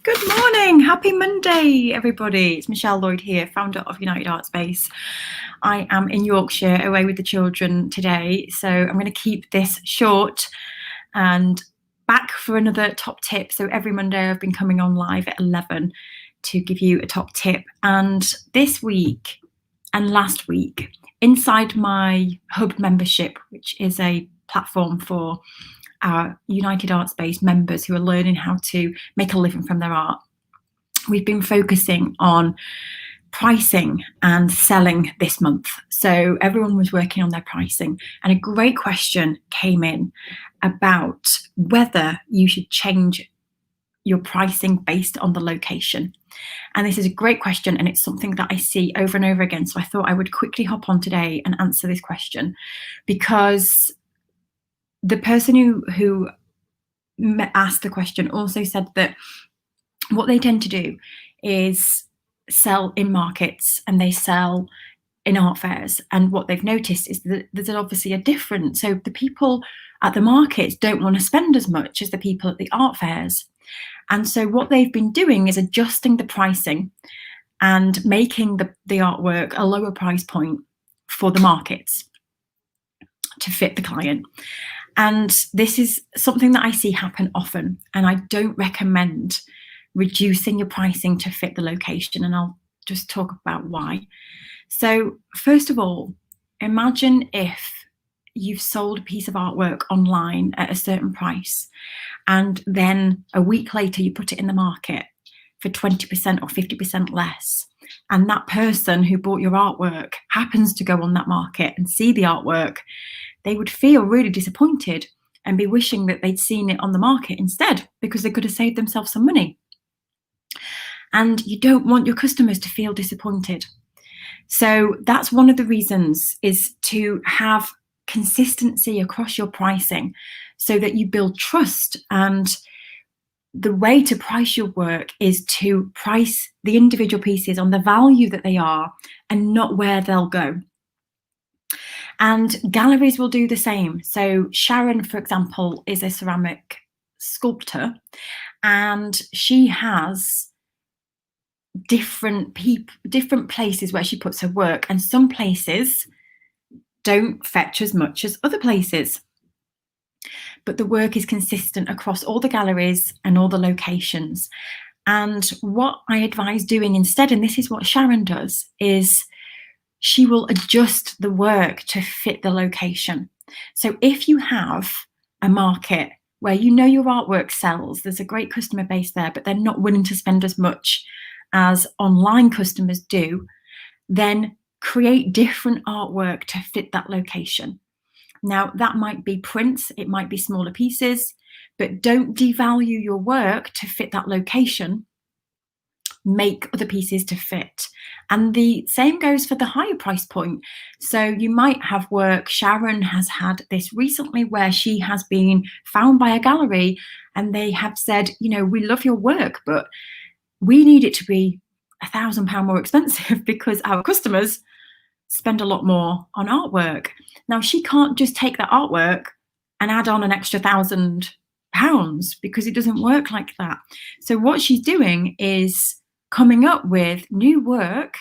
Good morning, happy Monday everybody. It's Michelle Lloyd here, founder of United Art Space. I am in Yorkshire away with the children today, so I'm going to keep this short and back for another top tip. So every Monday I've been coming on live at 11 to give you a top tip, and this week and last week inside my Hub membership, which is a platform for our United Art Space members who are learning how to make a living from their art, we've been focusing on pricing and selling this month. So everyone was working on their pricing, and a great question came in about whether you should change your pricing based on the location. And this is a great question, and it's something that I see over and over again. So I thought I would quickly hop on today and answer this question, because the person who asked the question also said that what they tend to do is sell in markets and they sell in art fairs. And what they've noticed is that there's obviously a difference. So the people at the markets don't want to spend as much as the people at the art fairs. And so what they've been doing is adjusting the pricing and making the artwork a lower price point for the markets to fit the client. And this is something that I see happen often, and I don't recommend reducing your pricing to fit the location, and I'll just talk about why. So first of all, imagine if you've sold a piece of artwork online at a certain price, and then a week later you put it in the market for 20% or 50% less, and that person who bought your artwork happens to go on that market and see the artwork. They would feel really disappointed and be wishing that they'd seen it on the market instead, because they could have saved themselves some money. And you don't want your customers to feel disappointed. So that's one of the reasons, is to have consistency across your pricing so that you build trust. And the way to price your work is to price the individual pieces on the value that they are and not where they'll go. And galleries will do the same. So Sharon, for example, is a ceramic sculptor, and she has different places where she puts her work, and some places don't fetch as much as other places. But the work is consistent across all the galleries and all the locations. And what I advise doing instead, and this is what Sharon does, is she will adjust the work to fit the location. So if you have a market where you know your artwork sells, there's a great customer base there, but they're not willing to spend as much as online customers do, then create different artwork to fit that location. Now, that might be prints, it might be smaller pieces, but don't devalue your work to fit that location. Make other pieces to fit. And the same goes for the higher price point. So you might have work, Sharon has had this recently, where she has been found by a gallery and they have said, you know, we love your work, but we need it to be £1,000 more expensive because our customers spend a lot more on artwork. Now, she can't just take that artwork and add on an extra £1,000 because it doesn't work like that. So what she's doing is coming up with new work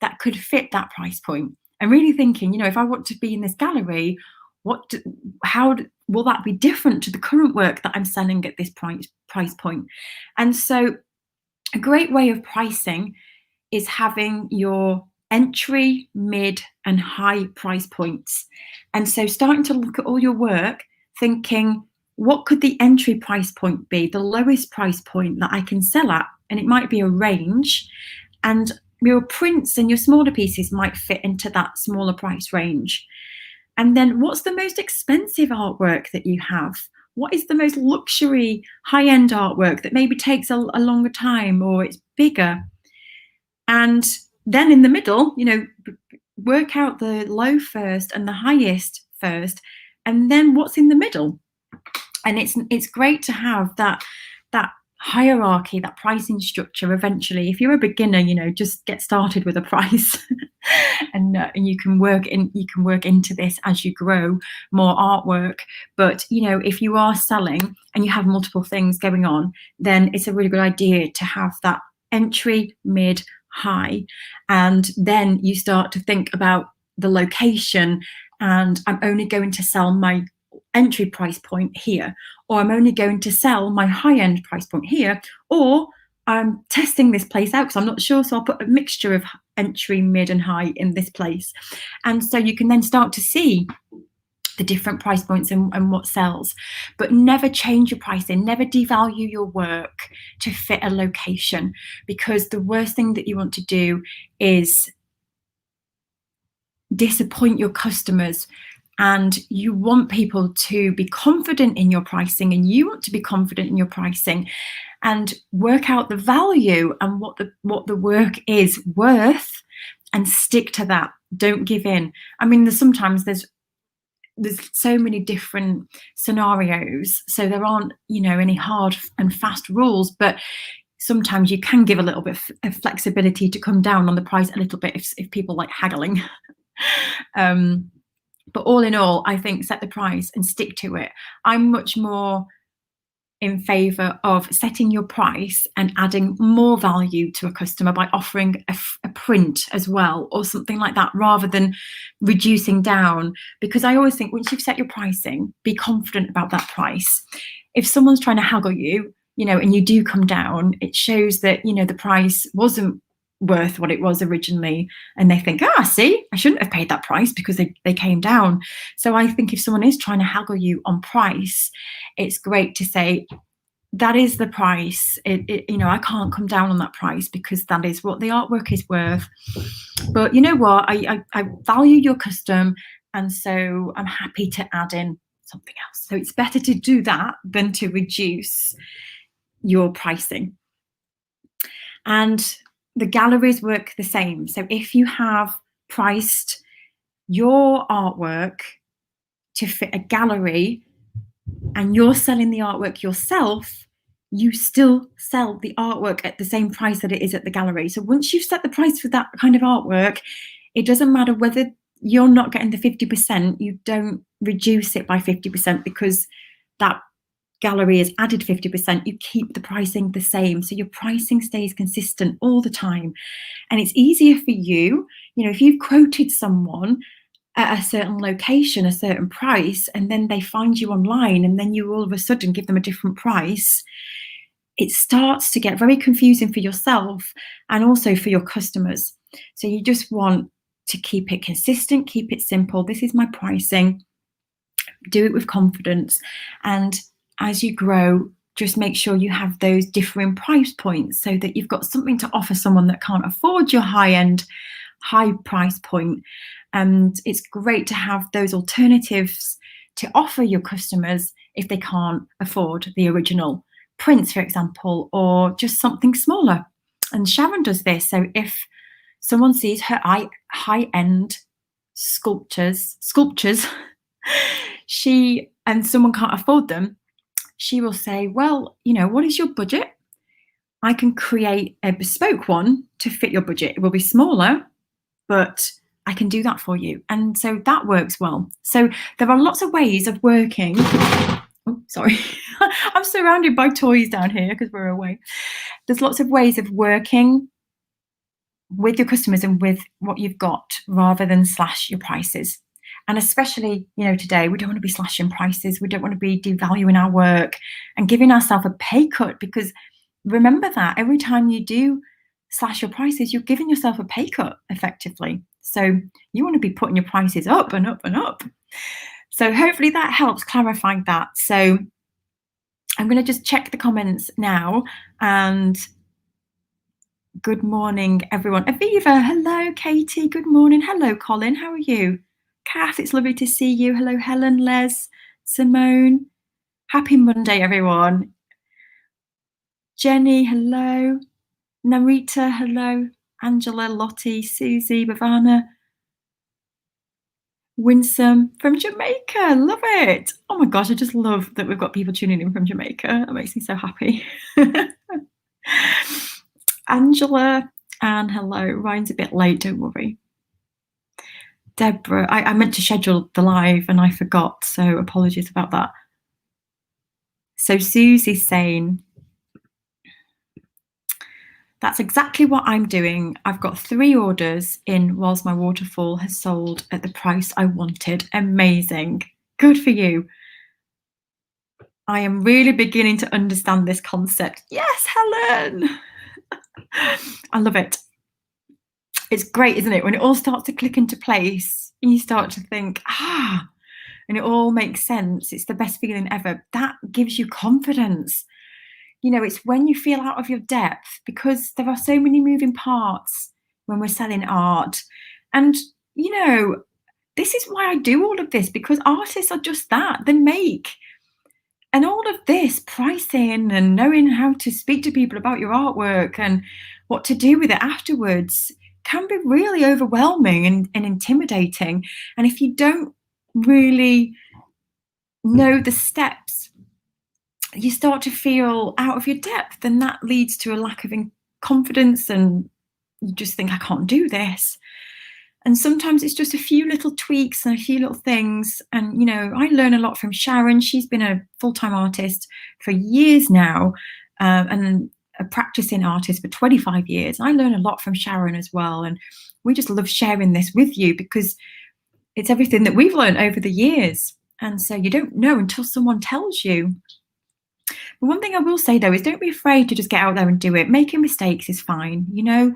that could fit that price point, and really thinking, you know, if I want to be in this gallery, how will that be different to the current work that I'm selling at this price point? And so a great way of pricing is having your entry, mid and high price points. And so starting to look at all your work, thinking, what could the entry price point be, the lowest price point that I can sell at? And it might be a range, and your prints and your smaller pieces might fit into that smaller price range. And then what's the most expensive artwork that you have? What is the most luxury high-end artwork that maybe takes a longer time, or it's bigger? And then in the middle, you know, work out the low first and the highest first, and then what's in the middle. And it's great to have that hierarchy, that pricing structure, eventually, if you're a beginner, just get started with a price, and you can work into this as you grow more artwork. But if you are selling and you have multiple things going on, then it's a really good idea to have that entry, mid, high, and then you start to think about the location. And I'm only going to sell my entry price point here, or I'm only going to sell my high-end price point here, or I'm testing this place out because I'm not sure, so I'll put a mixture of entry, mid, and high in this place. And so you can then start to see the different price points and what sells. But never change your pricing, never devalue your work to fit a location, because the worst thing that you want to do is disappoint your customers. And you want people to be confident in your pricing, and you want to be confident in your pricing, and work out the value and what the work is worth, and stick to that. Don't give in. I mean, there's so many different scenarios, so there aren't any hard and fast rules, but sometimes you can give a little bit of flexibility to come down on the price a little bit if people like haggling. But all in all, I think set the price and stick to it. I'm much more in favor of setting your price and adding more value to a customer by offering a print as well, or something like that, rather than reducing down. Because I always think once you've set your pricing, be confident about that price. If someone's trying to haggle you, and you do come down, it shows that the price wasn't worth what it was originally, and they think, see, I shouldn't have paid that price because they came down. So I think if someone is trying to haggle you on price, it's great to say, that is the price. I can't come down on that price because that is what the artwork is worth. But you know what, I value your custom, and so I'm happy to add in something else. So it's better to do that than to reduce your pricing. And the galleries work the same. So if you have priced your artwork to fit a gallery and you're selling the artwork yourself, you still sell the artwork at the same price that it is at the gallery. So once you've set the price for that kind of artwork, it doesn't matter whether you're not getting the 50%, you don't reduce it by 50% because that gallery is added 50%, you keep the pricing the same. So your pricing stays consistent all the time. And it's easier for you, if you've quoted someone at a certain location, a certain price, and then they find you online, and then you all of a sudden give them a different price, it starts to get very confusing for yourself and also for your customers. So you just want to keep it consistent, keep it simple. This is my pricing. Do it with confidence. And as you grow, just make sure you have those differing price points so that you've got something to offer someone that can't afford your high price point. And it's great to have those alternatives to offer your customers if they can't afford the original prints, for example, or just something smaller. And Sharon does this. So if someone sees her high-end sculptures, and someone can't afford them, she will say, well, what is your budget? I can create a bespoke one to fit your budget. It will be smaller, but I can do that for you. And so that works well. So there are lots of ways of working. Oh, sorry. I'm surrounded by toys down here because we're away. There's lots of ways of working with your customers and with what you've got, rather than slash your prices. And especially, today, we don't want to be slashing prices. We don't want to be devaluing our work and giving ourselves a pay cut, because remember that every time you do slash your prices, you're giving yourself a pay cut effectively. So you want to be putting your prices up and up and up. So hopefully that helps clarify that. So I'm going to just check the comments now. And good morning, everyone. Aviva, hello. Katie, good morning. Hello, Colin. How are you? Kath, it's lovely to see you. Hello, Helen, Les, Simone. Happy Monday, everyone. Jenny, hello. Narita, hello. Angela, Lottie, Susie, Bhavana. Winsome from Jamaica, love it. Oh my gosh, I just love that we've got people tuning in from Jamaica. That makes me so happy. Angela, and hello. Ryan's a bit late, don't worry. Deborah, I meant to schedule the live and I forgot, so apologies about that. So Susie's saying, that's exactly what I'm doing. I've got 3 orders in whilst my waterfall has sold at the price I wanted. Amazing. Good for you. I am really beginning to understand this concept. Yes, Helen. I love it. It's great, isn't it? When it all starts to click into place, you start to think, and it all makes sense. It's the best feeling ever. That gives you confidence. You know, it's when you feel out of your depth, because there are so many moving parts when we're selling art. And, you know, this is why I do all of this, because artists are just that. They make. And all of this pricing and knowing how to speak to people about your artwork and what to do with it afterwards can be really overwhelming and intimidating. And if you don't really know the steps, you start to feel out of your depth, and that leads to a lack of confidence, and you just think, I can't do this. And sometimes it's just a few little tweaks and a few little things. And, you know, I learn a lot from Sharon. She's been a full-time artist for years now, and a practicing artist for 25 years. I learn a lot from Sharon as well. And we just love sharing this with you because it's everything that we've learned over the years. And so you don't know until someone tells you. But one thing I will say, though, is don't be afraid to just get out there and do it. Making mistakes is fine. You know,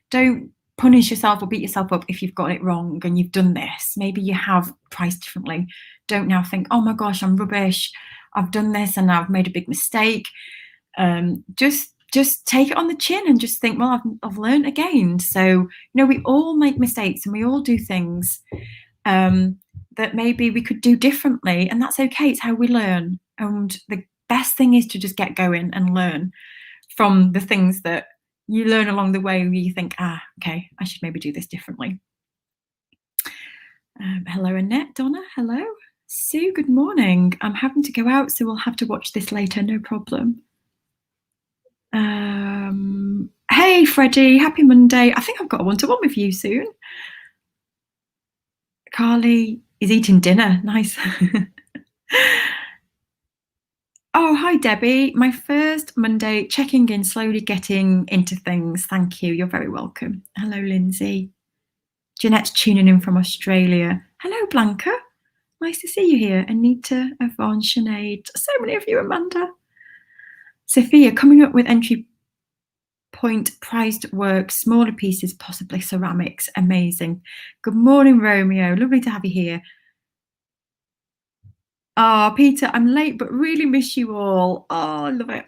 don't punish yourself or beat yourself up if you've got it wrong and you've done this. Maybe you have priced differently. Don't now think, oh my gosh, I'm rubbish. I've done this and I've made a big mistake. Just take it on the chin and just think, well, I've learned again. So, you know, we all make mistakes and we all do things that maybe we could do differently, and that's okay. It's how we learn. And the best thing is to just get going and learn from the things that you learn along the way where you think, okay, I should maybe do this differently. Hello, Annette, Donna, hello. Sue, good morning. I'm having to go out, so we'll have to watch this later, no problem. Hey, Freddie, happy Monday. I think I've got a one-to-one with you soon. Carly is eating dinner, nice. Oh, hi, Debbie. My first Monday, checking in, slowly getting into things. Thank you. You're very welcome. Hello, Lindsay. Jeanette's tuning in from Australia. Hello, Blanca. Nice to see you here. Anita, Yvonne, Sinead. So many of you, Amanda. Sophia, coming up with entry point priced work, smaller pieces, possibly ceramics. Amazing. Good morning, Romeo. Lovely to have you here. Oh, Peter, I'm late, but really miss you all. Oh, I love it.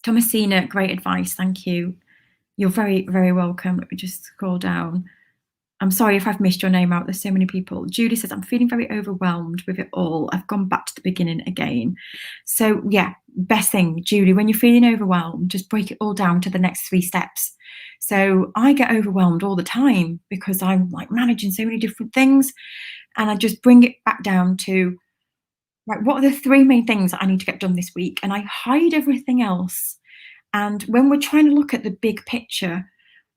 Thomasina, great advice. Thank you. You're very, very welcome. Let me just scroll down. I'm sorry if I've missed your name out. There's so many people. Julie says, I'm feeling very overwhelmed with it all. I've gone back to the beginning again. So yeah, best thing, Julie, when you're feeling overwhelmed, just break it all down to the next 3 steps. So I get overwhelmed all the time because I'm like managing so many different things. And I just bring it back down to, right, what are the 3 main things that I need to get done this week? And I hide everything else. And when we're trying to look at the big picture,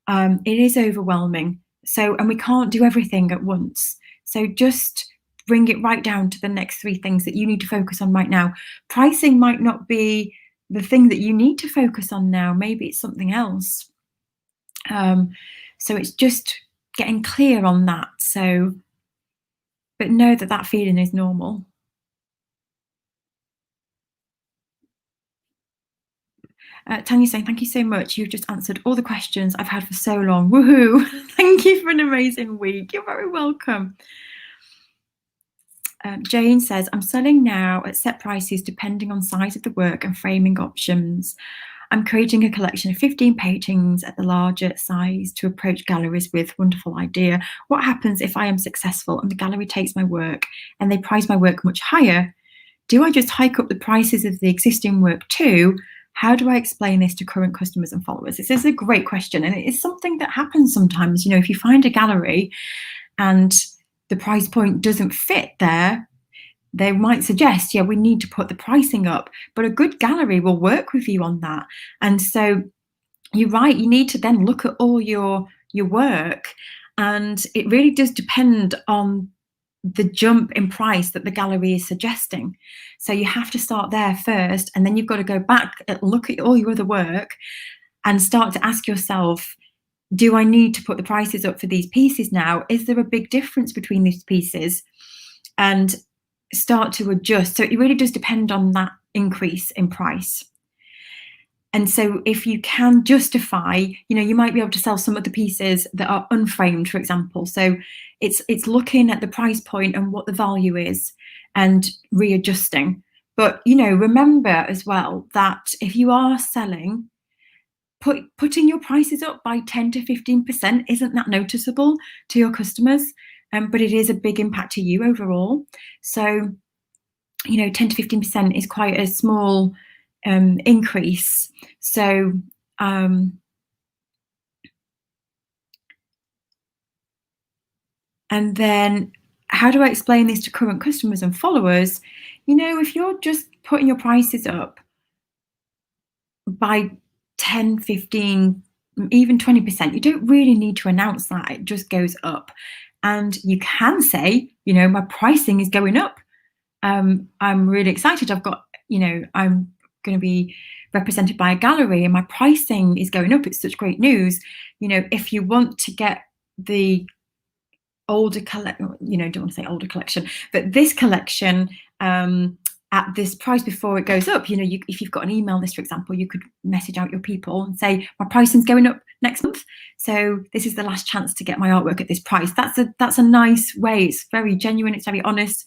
it is overwhelming. So, and we can't do everything at once. So just bring it right down to the next 3 things that you need to focus on right now. Pricing might not be the thing that you need to focus on now. Maybe it's something else. So it's just getting clear on that. So, but know that that feeling is normal. Tanya's saying, thank you so much. You've just answered all the questions I've had for so long. Woohoo! Thank you for an amazing week. You're very welcome. Jane says, I'm selling now at set prices depending on size of the work and framing options. I'm creating a collection of 15 paintings at the larger size to approach galleries with. Wonderful idea. What happens if I am successful and the gallery takes my work and they price my work much higher? Do I just hike up the prices of the existing work too? how do I explain this to current customers and followers? This is a great question, and it is something that happens sometimes. You know, if you find a gallery and the price point doesn't fit there, they might suggest, yeah, we need to put the pricing up, but a good gallery will work with you on that. And so you're right, you need to then look at all your work, and it really does depend on the jump in price that the gallery is suggesting. So you have to start there first, and then you've got to go back and look at all your other work and start to ask yourself, do I need to put the prices up for these pieces now? Is there a big difference between these pieces? And start to adjust. So it really does depend on that increase in price. And so if you can justify, you know, you might be able to sell some of the pieces that are unframed, for example. So it's looking at the price point and what the value is and readjusting. But, you know, remember as well that if you are selling, putting your prices up by 10 to 15% isn't that noticeable to your customers, but it is a big impact to you overall. So, you know, 10 to 15% is quite a small increase. So and then how do I explain this to current customers and followers? You know, if you're just putting your prices up by 10, 15, even 20%, you don't really need to announce that. It just goes up. And you can say, you know, my pricing is going up. I'm really excited. I've got, you know, I'm going to be represented by a gallery and my pricing is going up. It's such great news. You know, if you want to get the older collection, you know, don't want to say older collection, but this collection at this price before it goes up, you know, if you've got an email list, for example, you could message out your people and say, my pricing's going up next month. So this is the last chance to get my artwork at this price. That's a nice way. It's very genuine. It's very honest.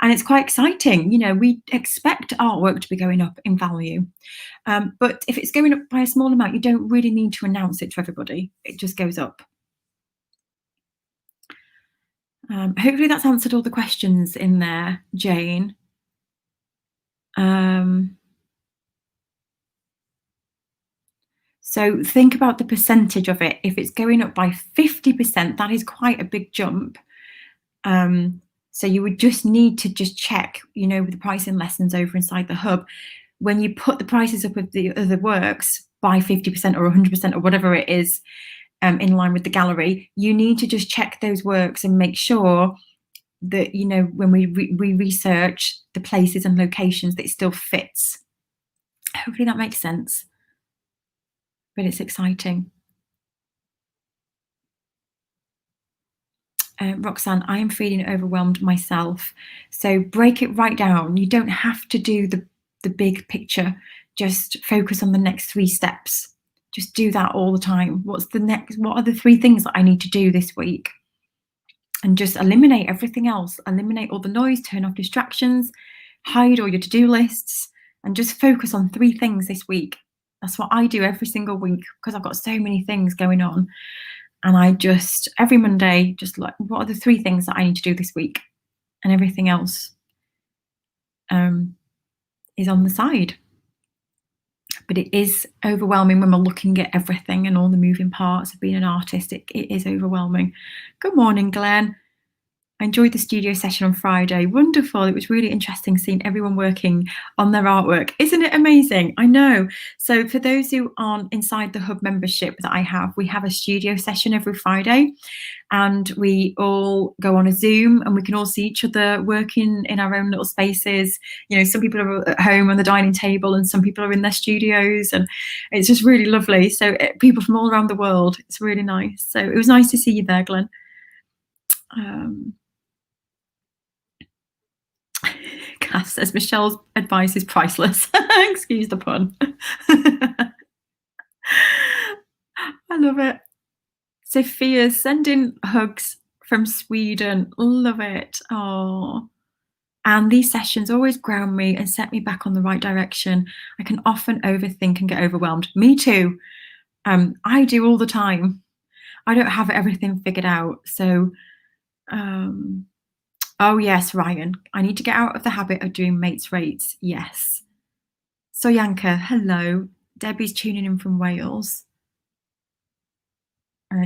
And it's quite exciting. You know, we expect artwork to be going up in value. But if it's going up by a small amount, you don't really need to announce it to everybody. It just goes up. Hopefully that's answered all the questions in there, Jane. So think about the percentage of it. If it's going up by 50%, that is quite a big jump. So you would just need to just check, you know, with the pricing lessons over inside the hub, when you put the prices up of the other works by 50% or 100% or whatever it is, in line with the gallery, you need to just check those works and make sure that, you know, when we research the places and locations, that it still fits. Hopefully that makes sense. But it's exciting. Roxanne, I am feeling overwhelmed myself. So break it right down. You don't have to do the big picture. Just focus on the next 3 steps. Just do that all the time. What are the 3 things that I need to do this week? And just eliminate everything else. Eliminate all the noise, turn off distractions, hide all your to-do lists, and just focus on 3 things this week. That's what I do every single week because I've got so many things going on. And I just, every Monday, just like, what are the 3 things that I need to do this week? And everything else is on the side. But it is overwhelming when we're looking at everything and all the moving parts of being an artist. It is overwhelming. Good morning, Glenn. I enjoyed the studio session on Friday. Wonderful. It was really interesting seeing everyone working on their artwork. Isn't it amazing? I know. So for those who aren't inside the Hub membership that I have, we have a studio session every Friday and we all go on a Zoom and we can all see each other working in our own little spaces. You know, some people are at home on the dining table and some people are in their studios, and it's just really lovely. So people from all around the world, it's really nice. So it was nice to see you there, Glenn. Cass says Michelle's advice is priceless. Excuse the pun. I love it. Sophia's sending hugs from Sweden. Love it. Oh. And these sessions always ground me and set me back on the right direction. I can often overthink and get overwhelmed. Me too. I do all the time. I don't have everything figured out. So oh yes, Ryan, I need to get out of the habit of doing mates rates. Yes. Soyanka, hello. Debbie's tuning in from Wales.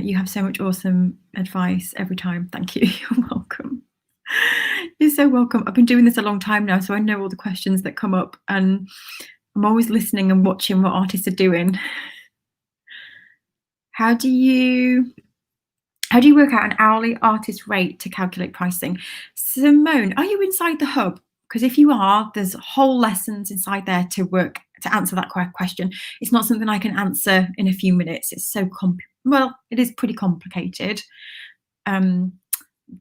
You have so much awesome advice every time. Thank you. You're welcome. You're so welcome. I've been doing this a long time now, so I know all the questions that come up, and I'm always listening and watching what artists are doing. How do you work out an hourly artist rate to calculate pricing? Simone, are you inside the hub? Because if you are, there's whole lessons inside there to answer that question. It's not something I can answer in a few minutes. It's so it is pretty complicated.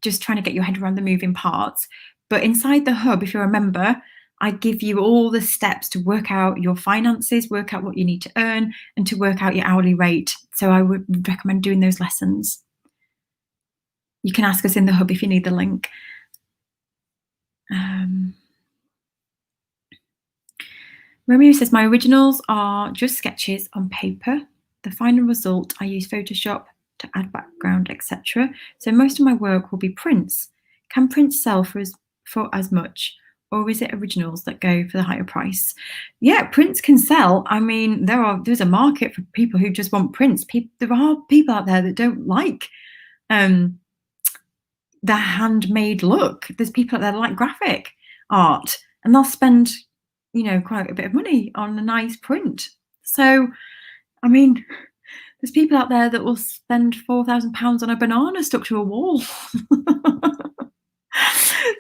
Just trying to get your head around the moving parts. But inside the hub, if you're a member, I give you all the steps to work out your finances, work out what you need to earn, and to work out your hourly rate. So I would recommend doing those lessons. You can ask us in the hub if you need the link. Romeo says, my originals are just sketches on paper. The final result, I use Photoshop to add background, etc. So most of my work will be prints. Can prints sell for as much, or is it originals that go for the higher price? Yeah, prints can sell. I mean, there's a market for people who just want prints. There are people out there that don't like the handmade look. There's people out there that like graphic art, and they'll spend, quite a bit of money on a nice print. So, I mean, there's people out there that will spend £4,000 on a banana stuck to a wall.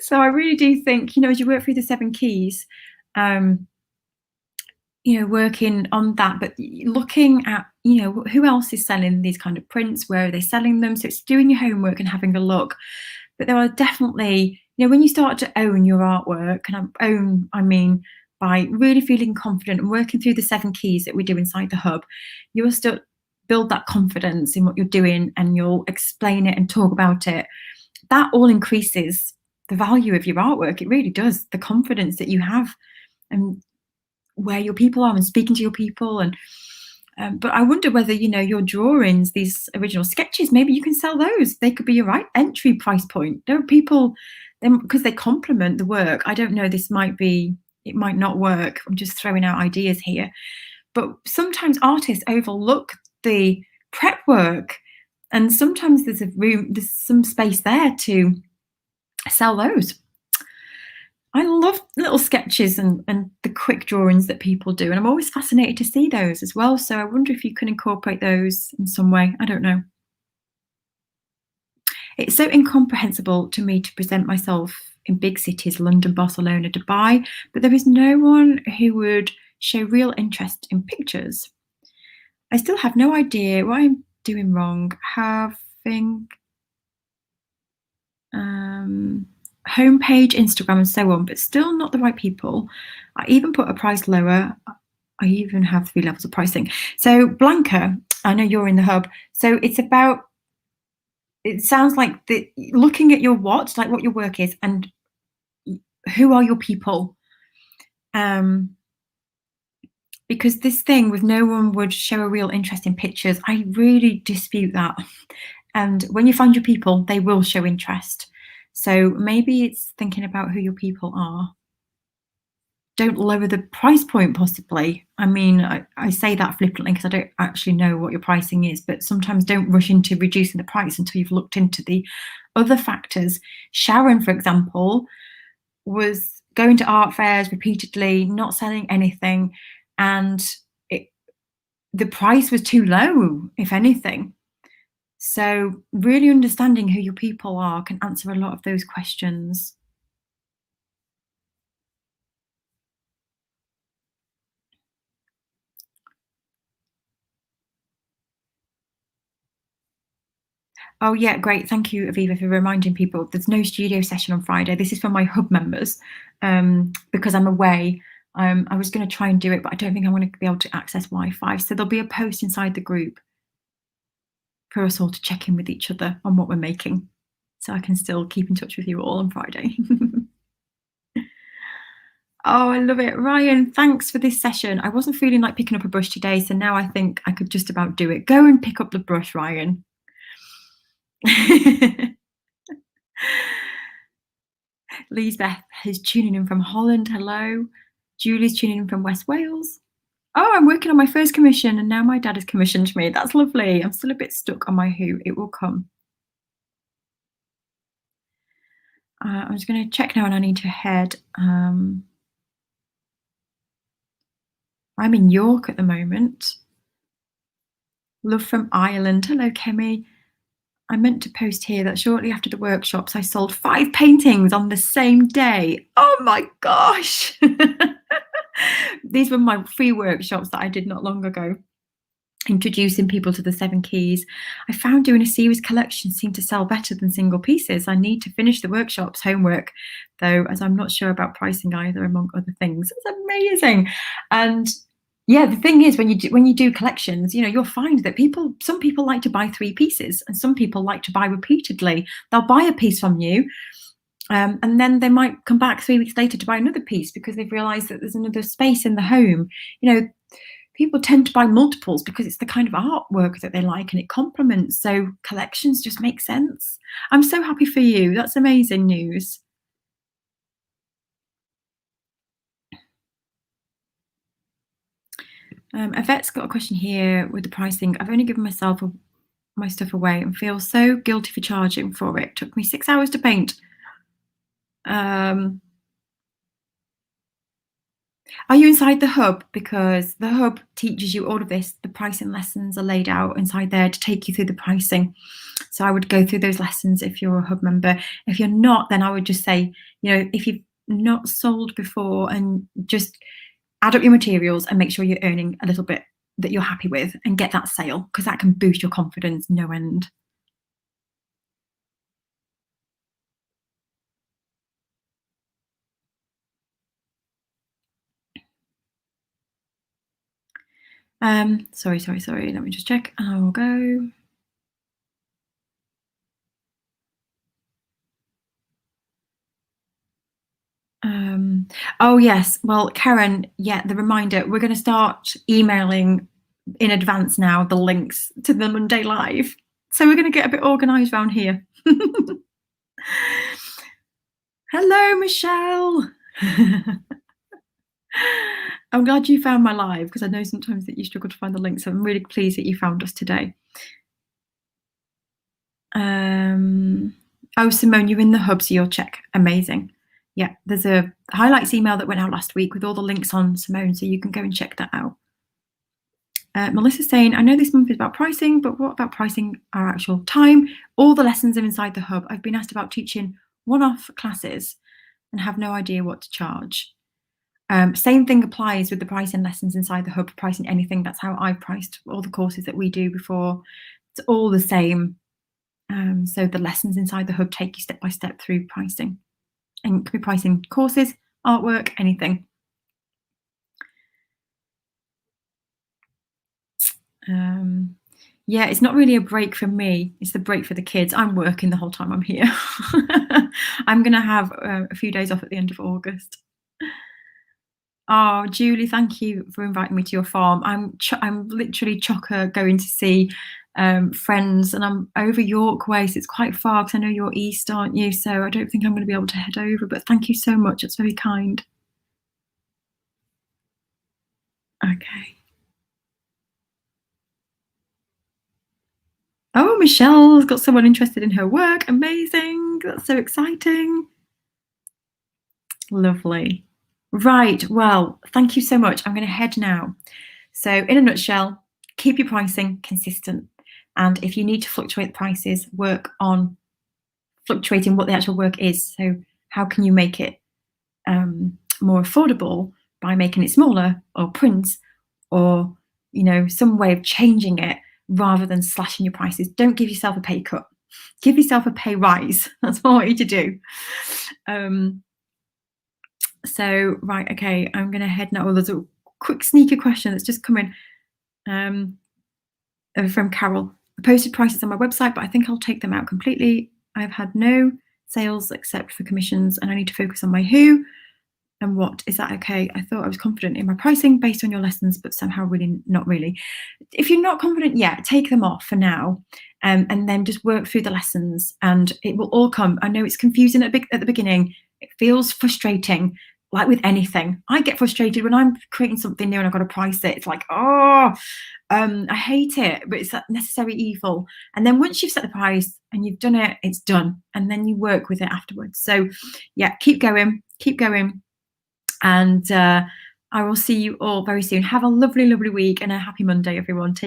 So I really do think, as you work through the 7 keys, working on that, but looking at, who else is selling these kind of prints, where are they selling them? So it's doing your homework and having a look. But there are definitely, when you start to own your artwork, and I mean by really feeling confident and working through the 7 keys that we do inside the hub, you will still build that confidence in what you're doing, and you'll explain it and talk about it. That all increases the value of your artwork. It really does. The confidence that you have, and where your people are, and speaking to your people. And but I wonder whether, your drawings, these original sketches, maybe you can sell those. They could be your right entry price point. There are people, because they complement the work. I don't know, it might not work. I'm just throwing out ideas here. But sometimes artists overlook the prep work, and sometimes there's some space there to sell those. I love little sketches and the quick drawings that people do, and I'm always fascinated to see those as well. So I wonder if you can incorporate those in some way. I don't know. It's so incomprehensible to me to present myself in big cities, London, Barcelona, Dubai, but there is no one who would show real interest in pictures. I still have no idea what I'm doing wrong, having homepage, Instagram, and so on, but still not the right people. I even put a price lower. I even have 3 levels of pricing. So Blanca, I know you're in the hub. So it's about, it sounds like looking at your what your work is, and who are your people. Because this thing with no one would show a real interest in pictures, I really dispute that. And when you find your people, they will show interest. So maybe it's thinking about who your people are. Don't lower the price point, possibly. I mean, I say that flippantly because I don't actually know what your pricing is, but sometimes don't rush into reducing the price until you've looked into the other factors. Sharon, for example, was going to art fairs repeatedly, not selling anything, and the price was too low, if anything. So really understanding who your people are can answer a lot of those questions. Oh yeah, great. Thank you, Aviva, for reminding people. There's no studio session on Friday. This is for my hub members, because I'm away. I was going to try and do it, but I don't think I'm going to be able to access Wi-Fi. So there'll be a post inside the group for us all to check in with each other on what we're making, so I can still keep in touch with you all on Friday. Oh, I love it. Ryan, thanks for this session. I wasn't feeling like picking up a brush today, so now I think I could just about do it. Go and pick up the brush, Ryan. Lisbeth is tuning in from Holland. Hello. Julie's tuning in from West Wales. Oh, I'm working on my first commission and now my dad has commissioned me. That's lovely. I'm still a bit stuck on my who. It will come. I'm just going to check now and I need to head. I'm in York at the moment. Love from Ireland. Hello, Kemi. I meant to post here that shortly after the workshops, I sold 5 paintings on the same day. Oh my gosh. These were my free workshops that I did not long ago, introducing people to the 7 keys. I found doing a series collection seemed to sell better than single pieces. I need to finish the workshops homework, though, as I'm not sure about pricing either, among other things. It's amazing. And yeah, the thing is, when you do collections, you'll find that some people like to buy 3 pieces, and some people like to buy repeatedly. They'll buy a piece from you, and then they might come back 3 weeks later to buy another piece because they've realised that there's another space in the home. People tend to buy multiples because it's the kind of artwork that they like and it complements. So collections just make sense. I'm so happy for you. That's amazing news. Yvette's got a question here with the pricing. I've only given myself my stuff away and feel so guilty for charging for it. Took me 6 hours to paint. Are you inside the hub? Because the hub teaches you all of this. The pricing lessons are laid out inside there to take you through the pricing. So I would go through those lessons if you're a hub member. If you're not, then I would just say, if you've not sold before, and just add up your materials and make sure you're earning a little bit that you're happy with and get that sale, because that can boost your confidence no end. Sorry. Let me just check. I will go. Oh yes, well, Karen, yeah, the reminder, we're going to start emailing in advance now the links to the Monday Live. So we're going to get a bit organised around here. Hello, Michelle. I'm glad you found my live, because I know sometimes that you struggle to find the link, so I'm really pleased that you found us today. Oh, Simone, you're in the hub, so you'll check. Amazing. Yeah, there's a highlights email that went out last week with all the links on, Simone, so you can go and check that out. Melissa's saying, I know this month is about pricing, but what about pricing our actual time? All the lessons are inside the hub. I've been asked about teaching one-off classes and have no idea what to charge. Same thing applies with the pricing lessons inside the hub, pricing anything. That's how I've priced all the courses that we do before. It's all the same. So the lessons inside the hub take you step by step through pricing. And it could be pricing courses, artwork, anything. Yeah, it's not really a break for me. It's the break for the kids. I'm working the whole time I'm here. I'm going to have a few days off at the end of August. Oh, Julie, thank you for inviting me to your farm. I'm literally chocker going to see friends, and I'm over York way, so it's quite far, because I know you're east, aren't you? So I don't think I'm going to be able to head over, but thank you so much. It's very kind. Okay. Oh, Michelle's got someone interested in her work. Amazing. That's so exciting. Lovely. Right. Well, thank you so much. I'm going to head now. So in a nutshell, keep your pricing consistent. And if you need to fluctuate prices, work on fluctuating what the actual work is. So how can you make it more affordable by making it smaller, or prints, or some way of changing it rather than slashing your prices. Don't give yourself a pay cut. Give yourself a pay rise. That's what I want you to do. So right, okay, I'm going to head now. Oh, there's a quick sneaky question that's just come in from Carol. I posted prices on my website, but I think I'll take them out completely. I've had no sales except for commissions, and I need to focus on my who and what. Is that okay? I thought I was confident in my pricing based on your lessons, but somehow really not really. If you're not confident yet, take them off for now, and then just work through the lessons, and it will all come. I know it's confusing at the beginning. It feels frustrating. like with anything. I get frustrated when I'm creating something new and I've got to price it. It's like, oh, I hate it, but it's that necessary evil. And then once you've set the price and you've done it, it's done. And then you work with it afterwards. So yeah, keep going, keep going. And I will see you all very soon. Have a lovely, lovely week and a happy Monday, everyone. Take